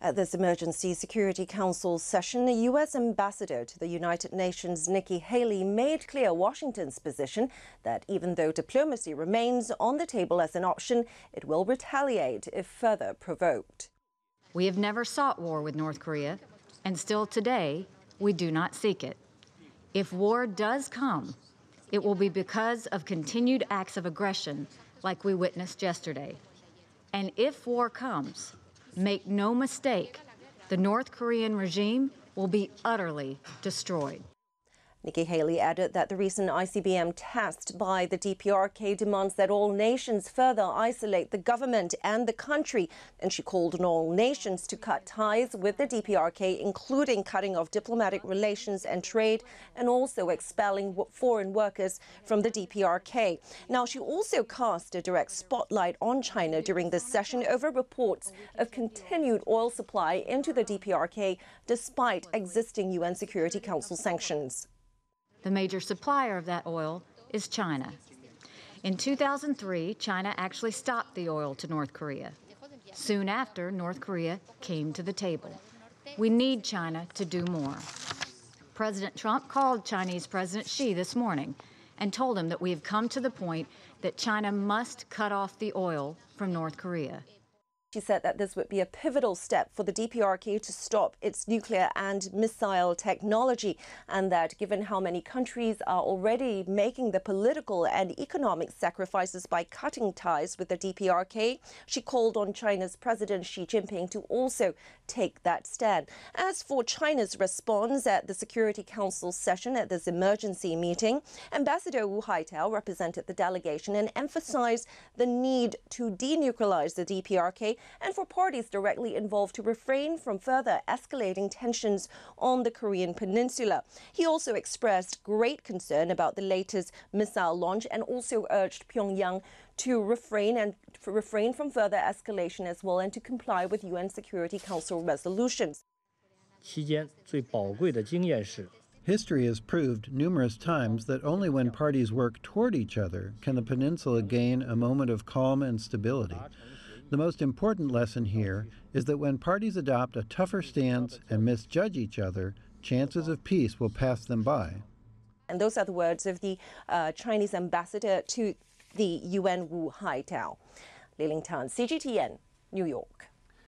At this Emergency Security Council session, the U.S. ambassador to the United Nations, Nikki Haley, made clear Washington's position that even though diplomacy remains on the table as an option, it will retaliate if further provoked. We have never sought war with North Korea, and still today, we do not seek it. If war does come, it will be because of continued acts of aggression like we witnessed yesterday. And if war comes, make no mistake, the North Korean regime will be utterly destroyed. Nikki Haley added that the recent ICBM test by the DPRK demands that all nations further isolate the government and the country, and she called on all nations to cut ties with the DPRK, including cutting off diplomatic relations and trade, and also expelling foreign workers from the DPRK. Now, she also cast a direct spotlight on China during this session over reports of continued oil supply into the DPRK despite existing UN Security Council sanctions. The major supplier of that oil is China. In 2003, China actually stopped the oil to North Korea. Soon after, North Korea came to the table. We need China to do more. President Trump called Chinese President Xi this morning and told him that we have come to the point that China must cut off the oil from North Korea. She said that this would be a pivotal step for the DPRK to stop its nuclear and missile technology, and that given how many countries are already making the political and economic sacrifices by cutting ties with the DPRK, she called on China's President Xi Jinping to also take that stand. As for China's response at the Security Council session at this emergency meeting, Ambassador Wu Haitao represented the delegation and emphasized the need to denuclearize the DPRK and for parties directly involved to refrain from further escalating tensions on the Korean peninsula. He also expressed great concern about the latest missile launch and also urged Pyongyang to refrain from further escalation as well and to comply with UN Security Council resolutions. History has proved numerous times that only when parties work toward each other can the peninsula gain a moment of calm and stability. The most important lesson here is that when parties adopt a tougher stance and misjudge each other, chances of peace will pass them by. And those are the words of the Chinese ambassador to the UN, Wu Haitao. Liling, CGTN, New York.